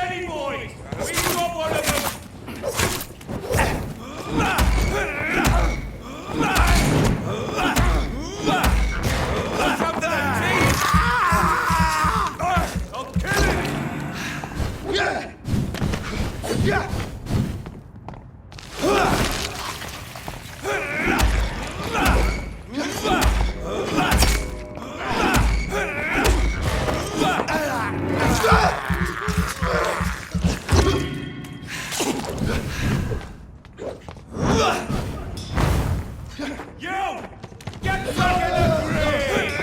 ready, boys! We got one of them! Come to the teeth! I'll kill him! You! Get back in the grave!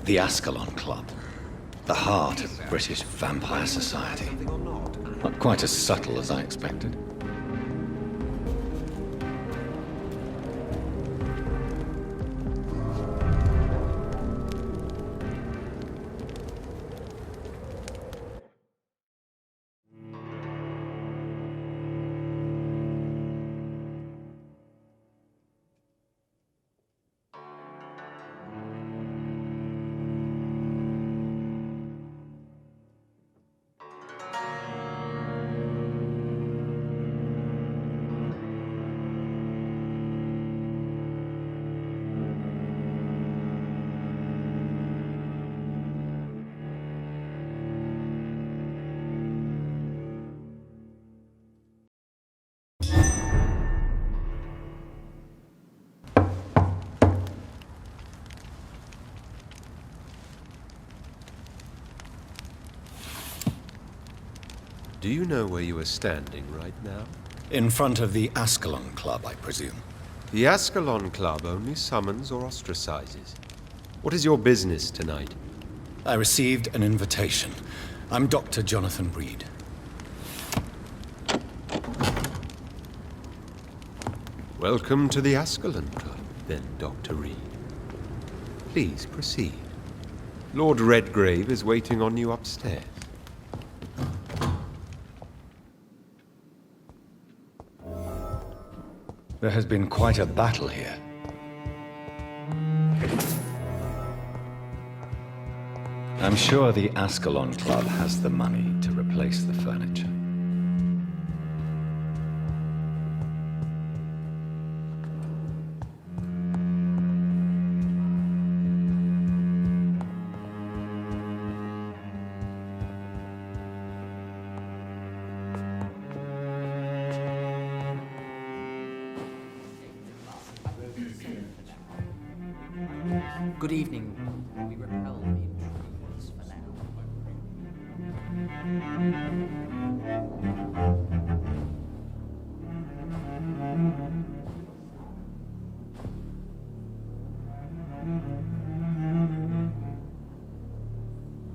The Ascalon Club. The heart of British vampire society. Not quite as subtle as I expected. Do you know where you are standing right now? In front of the Ascalon Club, I presume. The Ascalon Club only summons or ostracizes. What is your business tonight? I received an invitation. I'm Dr. Jonathan Reed. Welcome to the Ascalon Club, then, Dr. Reed. Please proceed. Lord Redgrave is waiting on you upstairs. There has been quite a battle here. I'm sure the Ascalon Club has the money to replace the furniture. Good evening. We repel the intruders for now.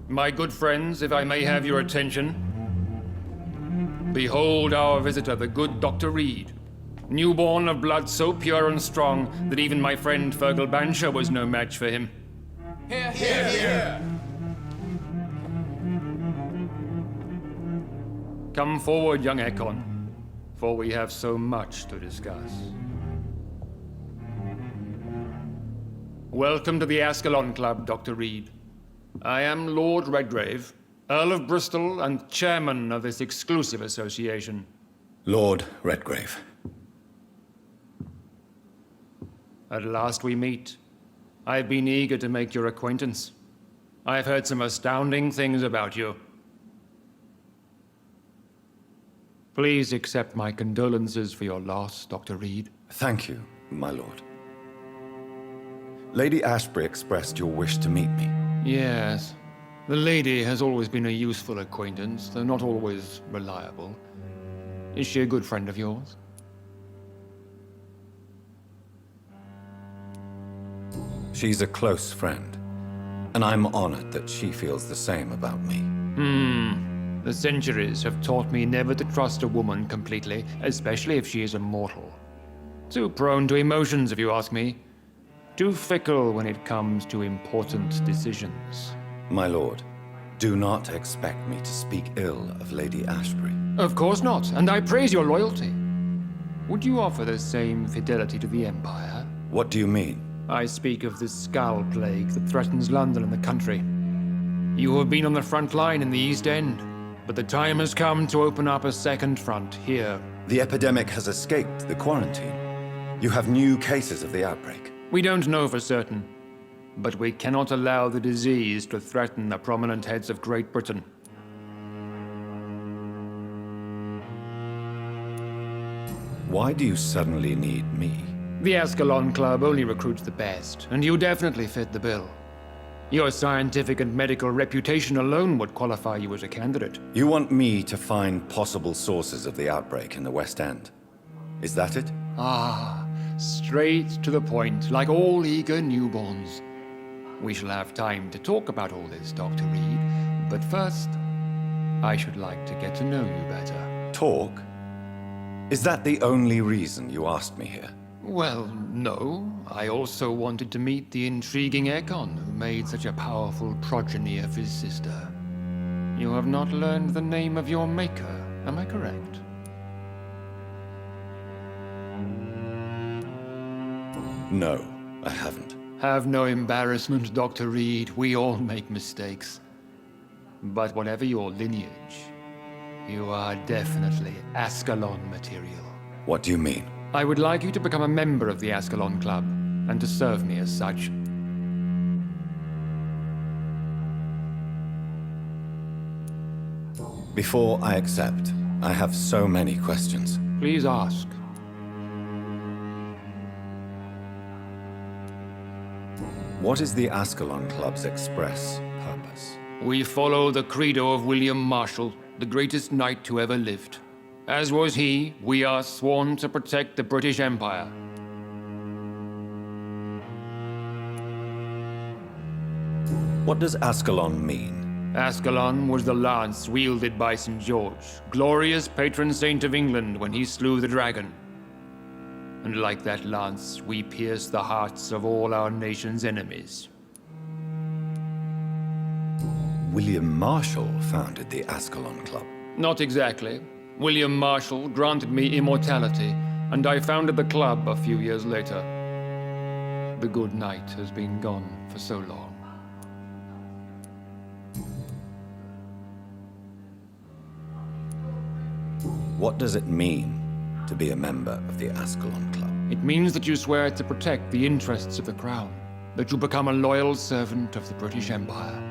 My good friends, if I may have your attention. Behold our visitor, the good Dr. Reed. Newborn of blood so pure and strong that even my friend Fergal Bansher was no match for him. Hear, hear, hear! Come forward, young Ekon, for we have so much to discuss. Welcome to the Ascalon Club, Dr. Reed. I am Lord Redgrave, Earl of Bristol and chairman of this exclusive association. Lord Redgrave. At last we meet. I've been eager to make your acquaintance. I've heard some astounding things about you. Please accept my condolences for your loss, Dr. Reed. Thank you, my lord. Lady Ashbury expressed your wish to meet me. Yes. The lady has always been a useful acquaintance, though not always reliable. Is she a good friend of yours? She's a close friend, and I'm honored that she feels the same about me. The centuries have taught me never to trust a woman completely, especially if she is a mortal. Too prone to emotions, if you ask me. Too fickle when it comes to important decisions. My lord, do not expect me to speak ill of Lady Ashbury. Of course not, and I praise your loyalty. Would you offer the same fidelity to the Empire? What do you mean? I speak of the Skull Plague that threatens London and the country. You have been on the front line in the East End, but the time has come to open up a second front here. The epidemic has escaped the quarantine. You have new cases of the outbreak. We don't know for certain, but we cannot allow the disease to threaten the prominent heads of Great Britain. Why do you suddenly need me? The Ascalon Club only recruits the best, and you definitely fit the bill. Your scientific and medical reputation alone would qualify you as a candidate. You want me to find possible sources of the outbreak in the West End. Is that it? Straight to the point, like all eager newborns. We shall have time to talk about all this, Dr. Reed, but first, I should like to get to know you better. Talk? Is that the only reason you asked me here? Well, no. I also wanted to meet the intriguing Ekon, who made such a powerful progeny of his sister. You have not learned the name of your maker, am I correct? No, I haven't. Have no embarrassment, Dr. Reed. We all make mistakes. But whatever your lineage, you are definitely Ascalon material. What do you mean? I would like you to become a member of the Ascalon Club, and to serve me as such. Before I accept, I have so many questions. Please ask. What is the Ascalon Club's express purpose? We follow the credo of William Marshall, the greatest knight who ever lived. As was he, we are sworn to protect the British Empire. What does Ascalon mean? Ascalon was the lance wielded by St. George, glorious patron saint of England when he slew the dragon. And like that lance, we pierce the hearts of all our nation's enemies. William Marshall founded the Ascalon Club. Not exactly. William Marshall granted me immortality, and I founded the club a few years later. The good knight has been gone for so long. What does it mean to be a member of the Ascalon Club? It means that you swear to protect the interests of the crown, that you become a loyal servant of the British Empire.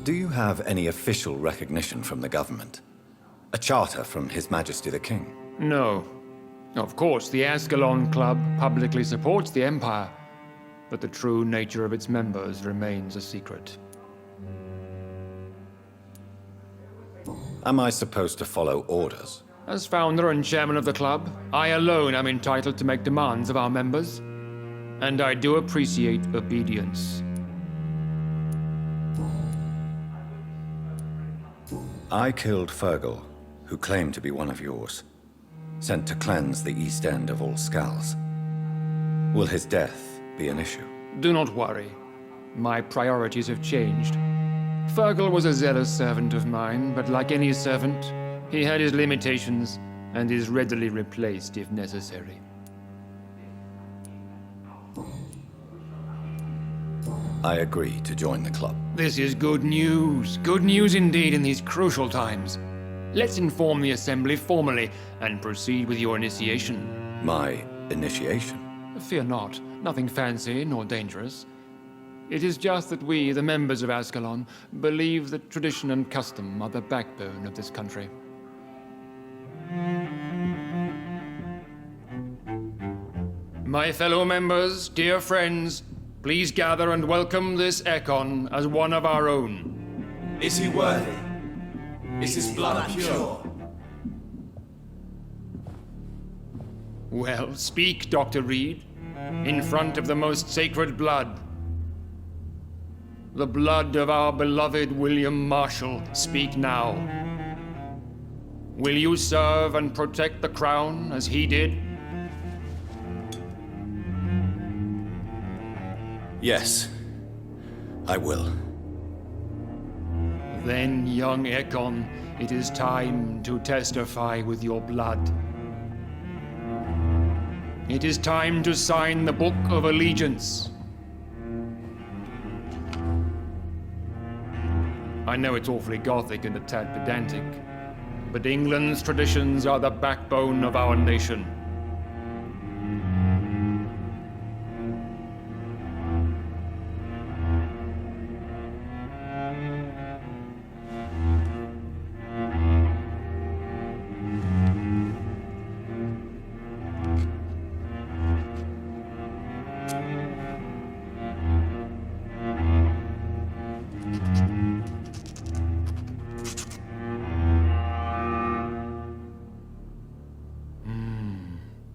Do you have any official recognition from the government? A charter from His Majesty the King? No. Of course, the Ascalon Club publicly supports the Empire, but the true nature of its members remains a secret. Am I supposed to follow orders? As founder and chairman of the club, I alone am entitled to make demands of our members, and I do appreciate obedience. I killed Fergal, who claimed to be one of yours, sent to cleanse the East End of all Skulls. Will his death be an issue? Do not worry. My priorities have changed. Fergal was a zealous servant of mine, but like any servant, he had his limitations and is readily replaced if necessary. I agree to join the club. This is good news. Good news indeed in these crucial times. Let's inform the Assembly formally and proceed with your initiation. My initiation? Fear not. Nothing fancy nor dangerous. It is just that we, the members of Ascalon, believe that tradition and custom are the backbone of this country. My fellow members, dear friends, please gather and welcome this Ekon as one of our own. Is he worthy? Is his blood pure? Well, speak, Dr. Reed. in front of the most sacred blood. The blood of our beloved William Marshall, speak now. Will you serve and protect the crown as he did? Yes, I will. Then, young Ekon, it is time to testify with your blood. It is time to sign the Book of Allegiance. I know it's awfully gothic and a tad pedantic, but England's traditions are the backbone of our nation.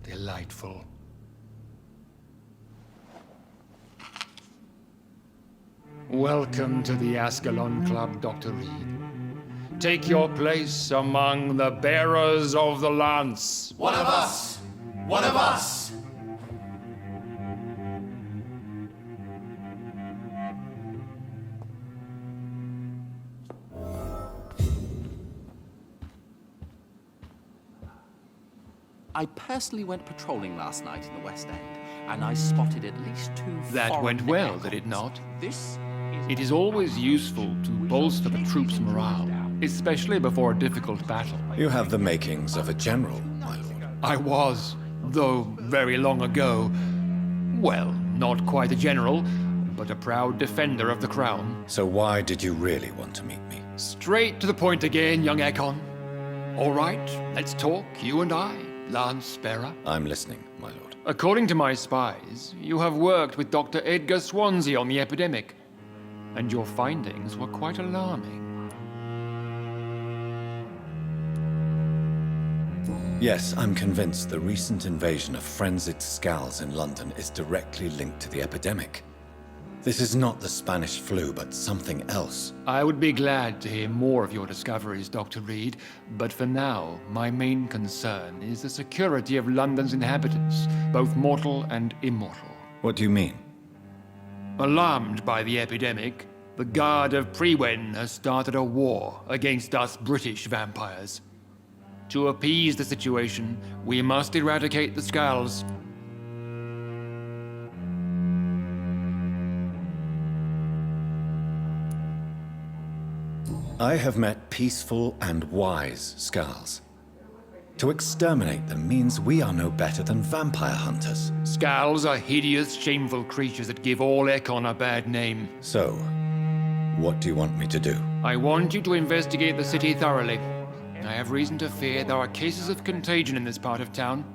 Delightful. Welcome to the Ascalon Club, Dr. Reed. Take your place among the bearers of the lance. One of us! One of us! I personally went patrolling last night in the West End, and I spotted at least 2 That foreign went well, Ekons. did it not? This It is always useful to bolster the troops' morale, especially before a difficult battle. You have the makings of a general, my lord. I was, though very long ago, well, not quite a general, but a proud defender of the crown. So why did you really want to meet me? Straight to the point again, young Ekon. All right, let's talk, you and I, Lance Sparrow. I'm listening, my lord. According to my spies, you have worked with Dr. Edgar Swansea on the epidemic, and your findings were quite alarming. Yes, I'm convinced the recent invasion of frenzied Scals in London is directly linked to the epidemic. This is not the Spanish flu, but something else. I would be glad to hear more of your discoveries, Dr. Reed, but for now, my main concern is the security of London's inhabitants, both mortal and immortal. What do you mean? Alarmed by the epidemic, the Guard of Priwen has started a war against us British vampires. To appease the situation, we must eradicate the Scals. I have met peaceful and wise Scals. To exterminate them means we are no better than vampire hunters. Scals are hideous, shameful creatures that give all Ekon a bad name. So, what do you want me to do? I want you to investigate the city thoroughly. I have reason to fear there are cases of contagion in this part of town.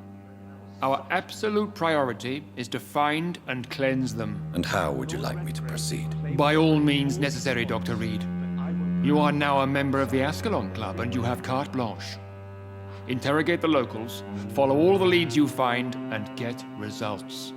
Our absolute priority is to find and cleanse them. And how would you like me to proceed? By all means necessary, Dr. Reed. You are now a member of the Ascalon Club and you have carte blanche. Interrogate the locals, follow all the leads you find, and get results.